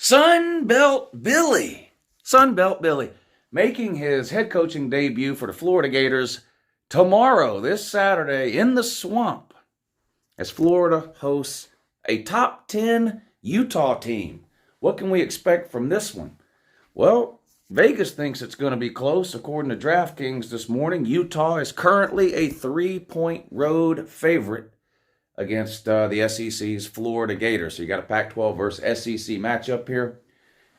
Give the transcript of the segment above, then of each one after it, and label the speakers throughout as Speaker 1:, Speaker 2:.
Speaker 1: Sunbelt Billy, making his head coaching debut for the Florida Gators tomorrow, this Saturday, in the Swamp, as Florida hosts a top 10 Utah team. What can we expect from this one? Well, Vegas thinks it's going to be close. According to DraftKings this morning, Utah is currently a 3-point road favorite against the SEC's Florida Gators. So you got a Pac-12 versus SEC matchup here.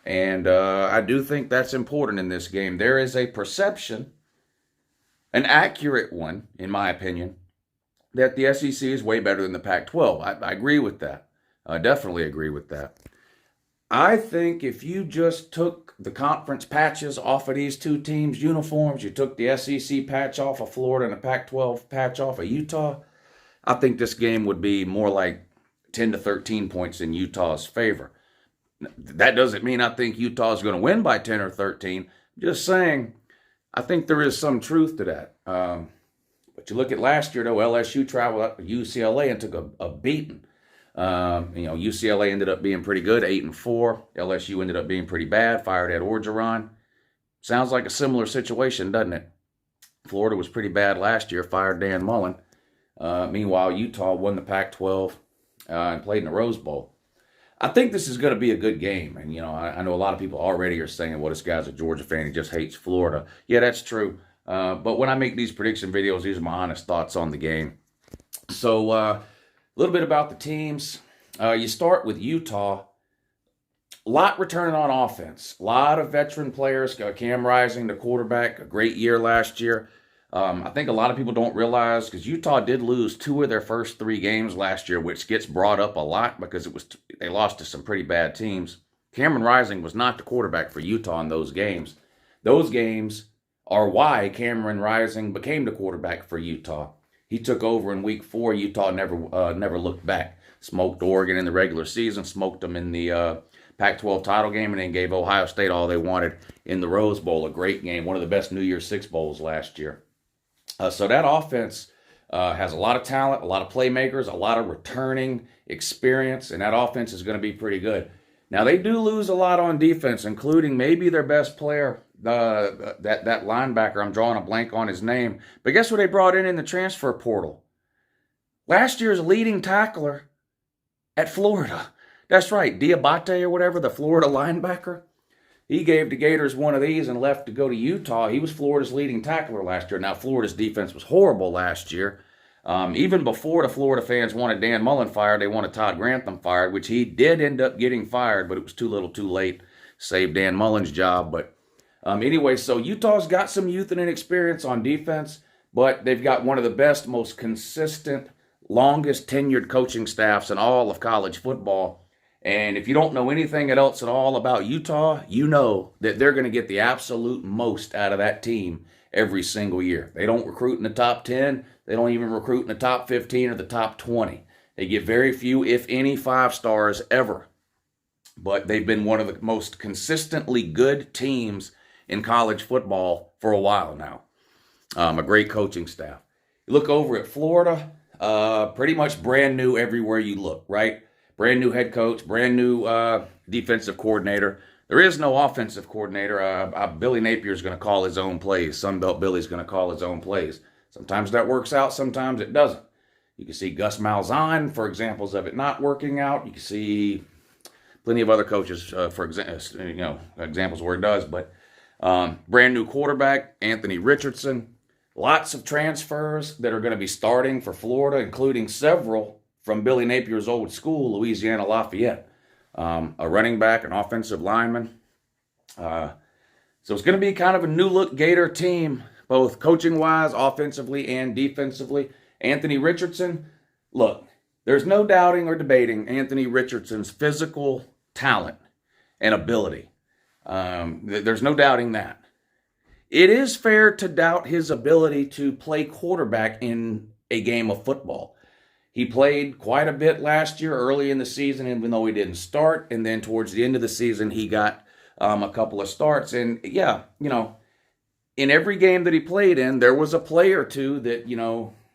Speaker 1: And I do think that's important in this game. There is a perception, an accurate one, in my opinion, that the SEC is way better than the Pac-12. I agree with that. I definitely agree with that. I think if you just took the conference patches off of these two teams' uniforms, you took the SEC patch off of Florida and the Pac-12 patch off of Utah, I think this game would be more like 10 to 13 points in Utah's favor. That doesn't mean I think Utah is going to win by 10 or 13. I'm just saying, I think there is some truth to that. But you look at last year, though, LSU traveled up to UCLA and took a beating. UCLA ended up being pretty good, 8-4. LSU ended up being pretty bad, fired Ed Orgeron. Sounds like a similar situation, doesn't it? Florida was pretty bad last year, fired Dan Mullen. Meanwhile, Utah won the Pac-12 and played in the Rose Bowl. I think this is going to be a good game. And, I know a lot of people already are saying, well, this guy's a Georgia fan. He just hates Florida. Yeah, that's true. But when I make these prediction videos, these are my honest thoughts on the game. So a little bit about the teams. You start with Utah. A lot returning on offense. A lot of veteran players. Cam Rising, the quarterback, a great year last year. I think a lot of people don't realize, because Utah did lose 2 of their first 3 games last year, which gets brought up a lot because they lost to some pretty bad teams. Cameron Rising was not the quarterback for Utah in those games. Those games are why Cameron Rising became the quarterback for Utah. He took over in week 4. Utah never looked back. Smoked Oregon in the regular season, smoked them in the Pac-12 title game, and then gave Ohio State all they wanted in the Rose Bowl. A great game, one of the best New Year's Six bowls last year. So that offense has a lot of talent, a lot of playmakers, a lot of returning experience, and that offense is going to be pretty good. Now, they do lose a lot on defense, including maybe their best player, that linebacker. I'm drawing a blank on his name. But guess what they brought in the transfer portal? Last year's leading tackler at Florida. That's right, Diabate or whatever, the Florida linebacker. He gave the Gators one of these and left to go to Utah. He was Florida's leading tackler last year. Now, Florida's defense was horrible last year. Even before the Florida fans wanted Dan Mullen fired, they wanted Todd Grantham fired, which he did end up getting fired, but it was too little too late. Saved Dan Mullen's job. But anyway, so Utah's got some youth and inexperience on defense, but they've got one of the best, most consistent, longest tenured coaching staffs in all of college football. And if you don't know anything else at all about Utah, you know that they're going to get the absolute most out of that team every single year. They don't recruit in the top 10. They don't even recruit in the top 15 or the top 20. They get very few, if any, 5-stars ever. But they've been one of the most consistently good teams in college football for a while now. A great coaching staff. You look over at Florida, pretty much brand new everywhere you look, right? Brand new head coach, brand new defensive coordinator. There is no offensive coordinator. Billy Napier is going to call his own plays. Sunbelt Billy's going to call his own plays. Sometimes that works out, sometimes it doesn't. You can see Gus Malzahn for examples of it not working out. You can see plenty of other coaches for examples where it does. But brand new quarterback, Anthony Richardson. Lots of transfers that are going to be starting for Florida, including several from Billy Napier's old school, Louisiana Lafayette. A running back, an offensive lineman. So it's going to be kind of a new-look Gator team, both coaching-wise, offensively, and defensively. Anthony Richardson, look, there's no doubting or debating Anthony Richardson's physical talent and ability. There's no doubting that. It is fair to doubt his ability to play quarterback in a game of football. He played quite a bit last year early in the season, even though he didn't start. And then towards the end of the season, he got a couple of starts. And yeah, in every game that he played in, there was a play or two that,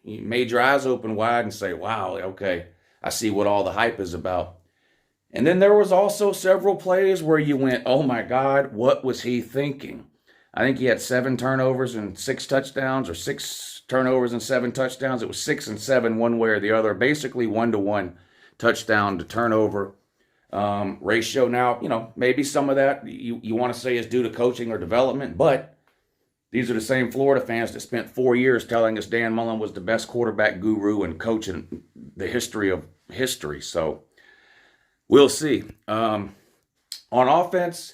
Speaker 1: made your eyes open wide and say, wow, okay, I see what all the hype is about. And then there was also several plays where you went, oh my God, what was he thinking? I think he had 7 turnovers and 6 touchdowns, or 6 turnovers and 7 touchdowns. It was 6 and 7 one way or the other, basically 1-to-1 touchdown to turnover ratio. Now, maybe some of that you want to say is due to coaching or development, but these are the same Florida fans that spent 4 years telling us Dan Mullen was the best quarterback guru and coach in the history of history. So we'll see. On offense,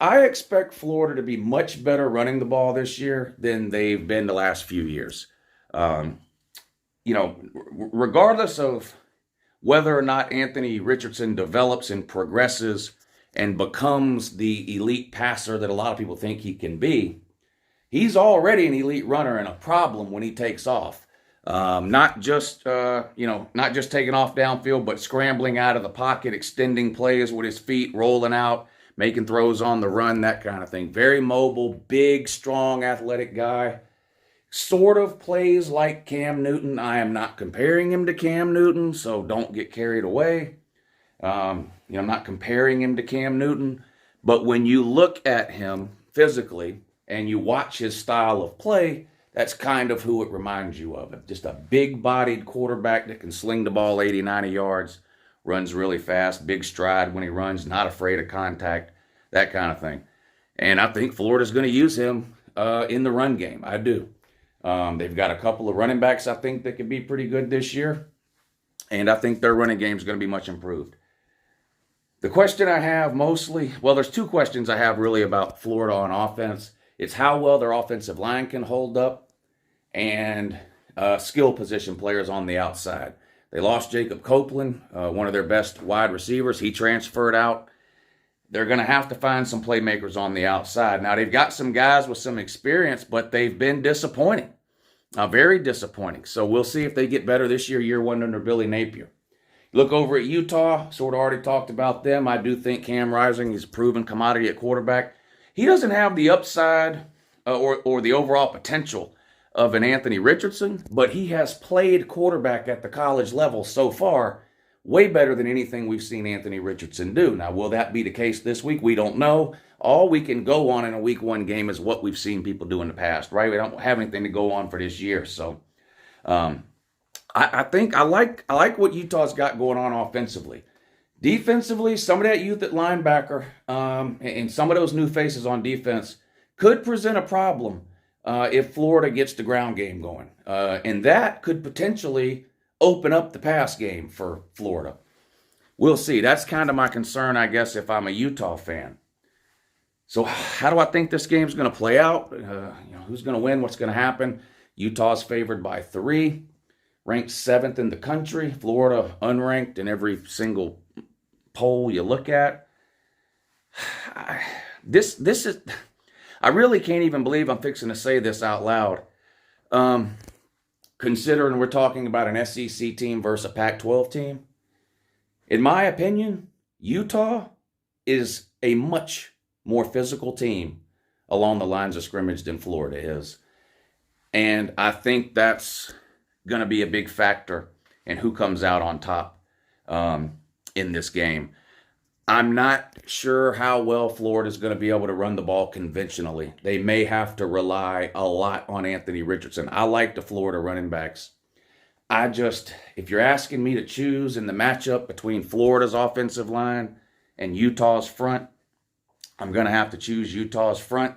Speaker 1: I expect Florida to be much better running the ball this year than they've been the last few years. Regardless of whether or not Anthony Richardson develops and progresses and becomes the elite passer that a lot of people think he can be, he's already an elite runner and a problem when he takes off. Not just taking off downfield, but scrambling out of the pocket, extending plays with his feet, rolling out, making throws on the run, that kind of thing. Very mobile, big, strong, athletic guy. Sort of plays like Cam Newton. I am not comparing him to Cam Newton, so don't get carried away. I'm not comparing him to Cam Newton. But when you look at him physically and you watch his style of play, that's kind of who it reminds you of. Just a big-bodied quarterback that can sling the ball 80, 90 yards, runs really fast, big stride when he runs, not afraid of contact, that kind of thing. And I think Florida's going to use him in the run game. I do. They've got a couple of running backs I think that could be pretty good this year. And I think their running game is going to be much improved. The question I have there's 2 questions I have really about Florida on offense. It's how well their offensive line can hold up and skill position players on the outside. They lost Jacob Copeland, one of their best wide receivers. He transferred out. They're going to have to find some playmakers on the outside. Now, they've got some guys with some experience, but they've been disappointing, very disappointing. So we'll see if they get better this year 1 under Billy Napier. Look over at Utah, sort of already talked about them. I do think Cam Rising is a proven commodity at quarterback. He doesn't have the upside or the overall potential of an Anthony Richardson, but he has played quarterback at the college level so far way better than anything we've seen Anthony Richardson do. Now, will that be the case this week? We don't know. All we can go on in a week 1 game is what we've seen people do in the past, right? We don't have anything to go on for this year. So I think I like what Utah's got going on offensively. Defensively, some of that youth at linebacker and some of those new faces on defense could present a problem if Florida gets the ground game going. And that could potentially open up the pass game for Florida. We'll see. That's kind of my concern, I guess, if I'm a Utah fan. So how do I think this game's going to play out? Who's going to win? What's going to happen? Utah's favored by 3, ranked 7th in the country. Florida unranked in every single poll you look at. This is, I really can't even believe I'm fixing to say this out loud. Considering we're talking about an SEC team versus a Pac-12 team, in my opinion, Utah is a much more physical team along the lines of scrimmage than Florida is. And I think that's going to be a big factor in who comes out on top in this game. I'm not sure how well Florida's going to be able to run the ball conventionally. They may have to rely a lot on Anthony Richardson. I like the Florida running backs. If you're asking me to choose in the matchup between Florida's offensive line and Utah's front, I'm going to have to choose Utah's front.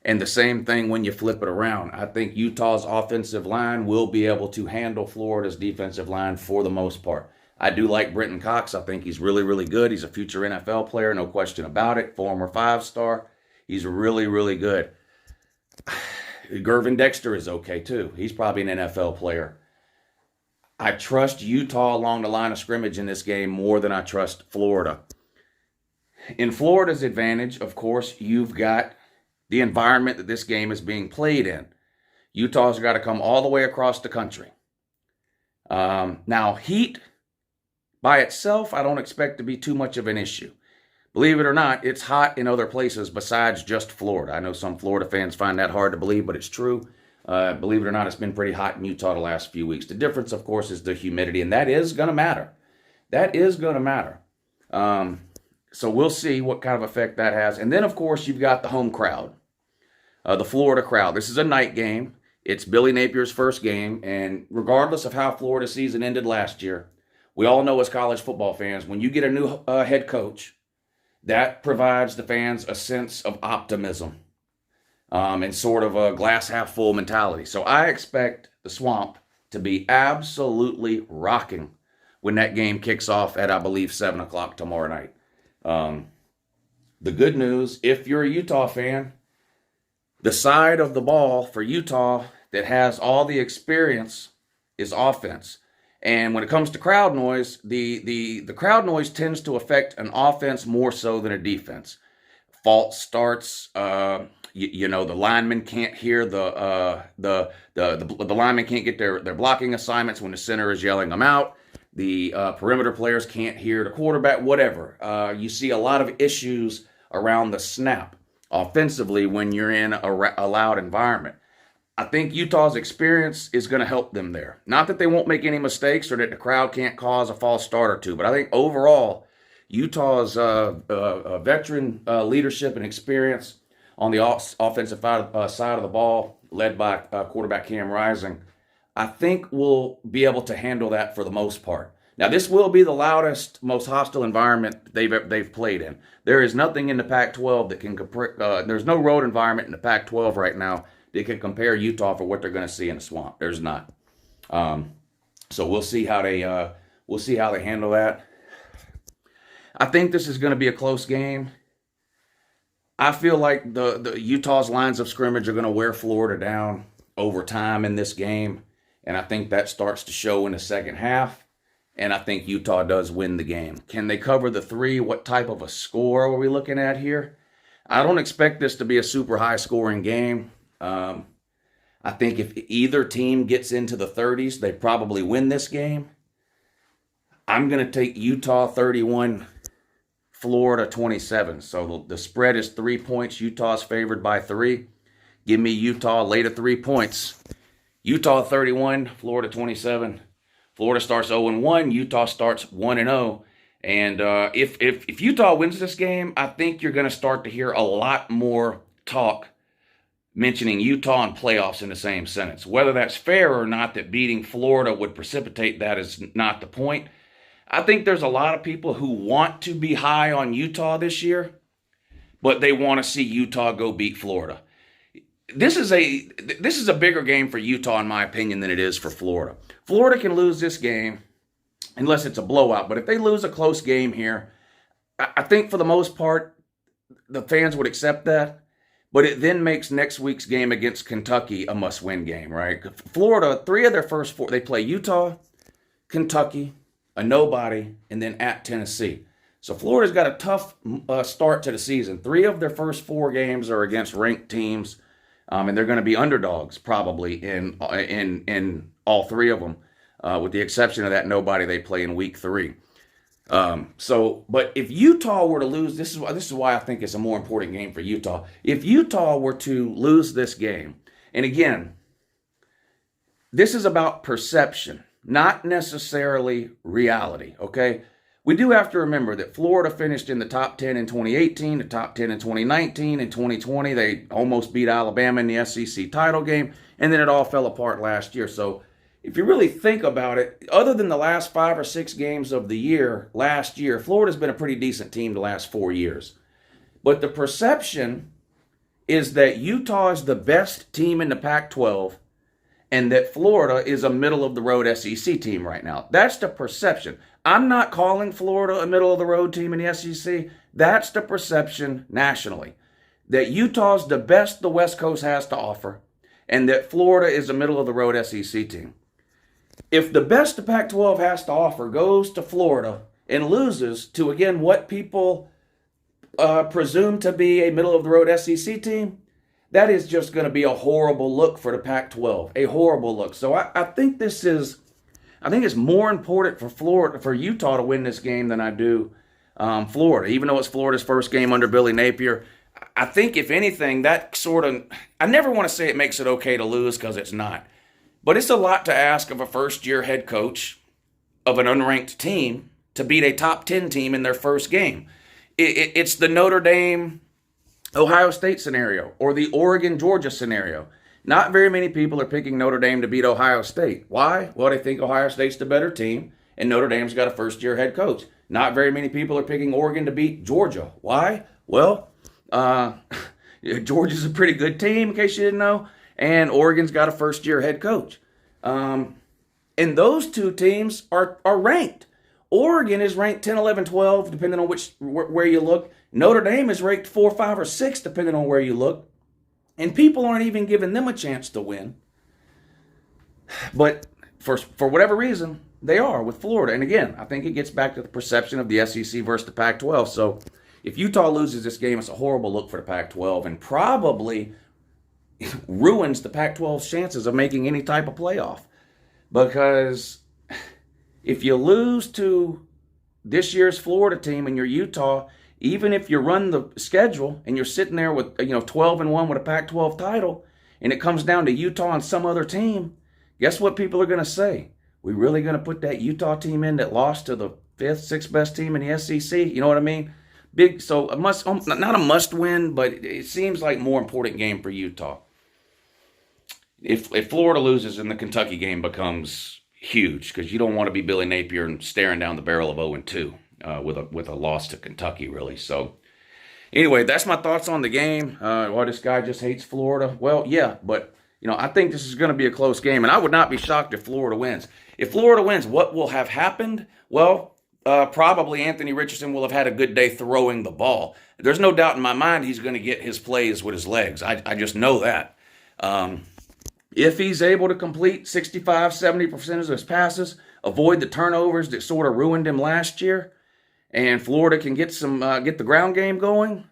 Speaker 1: And the same thing when you flip it around. I think Utah's offensive line will be able to handle Florida's defensive line for the most part. I do like Brenton Cox. I think he's really, really good. He's a future NFL player, no question about it. Former 5-star. He's really, really good. Gervin Dexter is okay, too. He's probably an NFL player. I trust Utah along the line of scrimmage in this game more than I trust Florida. In Florida's advantage, of course, you've got the environment that this game is being played in. Utah's got to come all the way across the country. Now, heat by itself, I don't expect to be too much of an issue. Believe it or not, it's hot in other places besides just Florida. I know some Florida fans find that hard to believe, but it's true. Believe it or not, it's been pretty hot in Utah the last few weeks. The difference, of course, is the humidity, and that is going to matter. That is going to matter. So we'll see what kind of effect that has. And then, of course, you've got the home crowd, the Florida crowd. This is a night game. It's Billy Napier's first game. And regardless of how Florida's season ended last year, we all know as college football fans, when you get a new head coach, that provides the fans a sense of optimism and sort of a glass half full mentality. So I expect the Swamp to be absolutely rocking when that game kicks off at, I believe, 7 o'clock tomorrow night. The good news, if you're a Utah fan, the side of the ball for Utah that has all the experience is offense. And when it comes to crowd noise, the crowd noise tends to affect an offense more so than a defense. False starts, the linemen can't hear the linemen can't get their blocking assignments when the center is yelling them out. The perimeter players can't hear the quarterback, whatever. You see a lot of issues around the snap offensively when you're in a loud environment. I think Utah's experience is going to help them there. Not that they won't make any mistakes or that the crowd can't cause a false start or two, but I think overall, Utah's veteran leadership and experience on the offensive side of the ball, led by quarterback Cam Rising, I think we'll be able to handle that for the most part. Now, this will be the loudest, most hostile environment they've played in. There is nothing in the Pac-12 that can compare. There's no road environment in the Pac-12 right now that can compare Utah for what they're going to see in the Swamp. There's not. So we'll see how they handle that. I think this is going to be a close game. I feel like the Utah's lines of scrimmage are going to wear Florida down over time in this game, and I think that starts to show in the second half. And I think Utah does win the game. Can they cover the 3? What type of a score are we looking at here? I don't expect this to be a super high-scoring game. I think if either team gets into the 30s, they probably win this game. I'm going to take Utah 31, Florida 27. So the spread is 3 points. Utah's favored by 3. Give me Utah late at 3 points. Utah 31, Florida 27. Florida starts 0-1. Utah starts 1-0. And if Utah wins this game, I think you're going to start to hear a lot more talk mentioning Utah and playoffs in the same sentence. Whether that's fair or not, that beating Florida would precipitate that is not the point. I think there's a lot of people who want to be high on Utah this year, but they want to see Utah go beat Florida. This is a bigger game for Utah, in my opinion, than it is for Florida. Florida can lose this game unless it's a blowout, but if they lose a close game here, I think for the most part, the fans would accept that. But it then makes next week's game against Kentucky a must-win game, right? Florida, 3 of their first 4, they play Utah, Kentucky, a nobody, and then at Tennessee. So Florida's got a tough start to the season. 3 of their first 4 games are against ranked teams, and they're going to be underdogs probably in all 3 of them, with the exception of that nobody they play in week 3. But if Utah were to lose, this is why I think it's a more important game for Utah. If Utah were to lose this game, and again, this is about perception, not necessarily reality, okay? We do have to remember that Florida finished in the top 10 in 2018, the top 10 in 2019, in 2020. They almost beat Alabama in the SEC title game, and then it all fell apart last year. So if you really think about it, other than the last 5 or 6 games of the year, last year, Florida's been a pretty decent team the last 4 years. But the perception is that Utah is the best team in the Pac-12 and that Florida is a middle-of-the-road SEC team right now. That's the perception. I'm not calling Florida a middle-of-the-road team in the SEC. That's the perception nationally, that Utah's the best the West Coast has to offer and that Florida is a middle-of-the-road SEC team. If the best the Pac-12 has to offer goes to Florida and loses to, again, what people presume to be a middle-of-the-road SEC team, that is just going to be a horrible look for the Pac-12, a horrible look. So I think it's more important for Utah to win this game than I do Florida, even though it's Florida's first game under Billy Napier. I think, if anything, that sort of, I never want to say it makes it okay to lose because it's not. But it's a lot to ask of a first-year head coach of an unranked team to beat a top 10 team in their first game. It's the Notre Dame Ohio State scenario or the Oregon Georgia scenario. Not very many people are picking Notre Dame to beat Ohio State. Why? Well, they think Ohio State's the better team, and Notre Dame's got a first-year head coach. Not very many people are picking Oregon to beat Georgia. Why? Well, Georgia's a pretty good team, in case you didn't know, and Oregon's got a first-year head coach. And those two teams are ranked. Oregon is ranked 10, 11, 12, depending on where you look. Notre Dame is ranked 4, 5, or 6, depending on where you look. And people aren't even giving them a chance to win. But for whatever reason, they are with Florida. And again, I think it gets back to the perception of the SEC versus the Pac-12. So if Utah loses this game, it's a horrible look for the Pac-12 and probably ruins the Pac-12's chances of making any type of playoff. Because if you lose to this year's Florida team and you're Utah, even if you run the schedule and you're sitting there with 12-1 with a Pac-12 title, and it comes down to Utah and some other team, guess what people are going to say? We really going to put that Utah team in that lost to the 5th, 6th best team in the SEC? You know what I mean? Big, so not a must win, but it seems like more important game for Utah. If Florida loses, then the Kentucky game becomes huge because you don't want to be Billy Napier and staring down the barrel of 0-2 with a loss to Kentucky, really. So anyway, that's my thoughts on the game. Why this guy just hates Florida? Well, yeah, but I think this is going to be a close game, and I would not be shocked if Florida wins. If Florida wins, what will have happened? Well, probably Anthony Richardson will have had a good day throwing the ball. There's no doubt in my mind he's going to get his plays with his legs. I just know that. If he's able to complete 65, 70% of his passes, avoid the turnovers that sort of ruined him last year, and Florida can get the ground game going,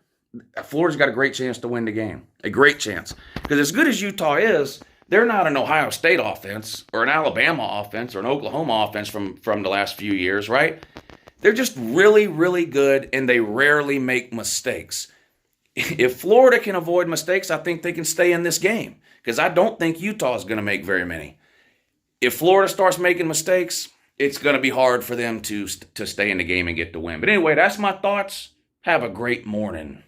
Speaker 1: Florida's got a great chance to win the game. A great chance. Because as good as Utah is, they're not an Ohio State offense or an Alabama offense or an Oklahoma offense from the last few years, right? They're just really, really good, and they rarely make mistakes. If Florida can avoid mistakes, I think they can stay in this game because I don't think Utah is going to make very many. If Florida starts making mistakes, it's going to be hard for them to stay in the game and get the win. But anyway, that's my thoughts. Have a great morning.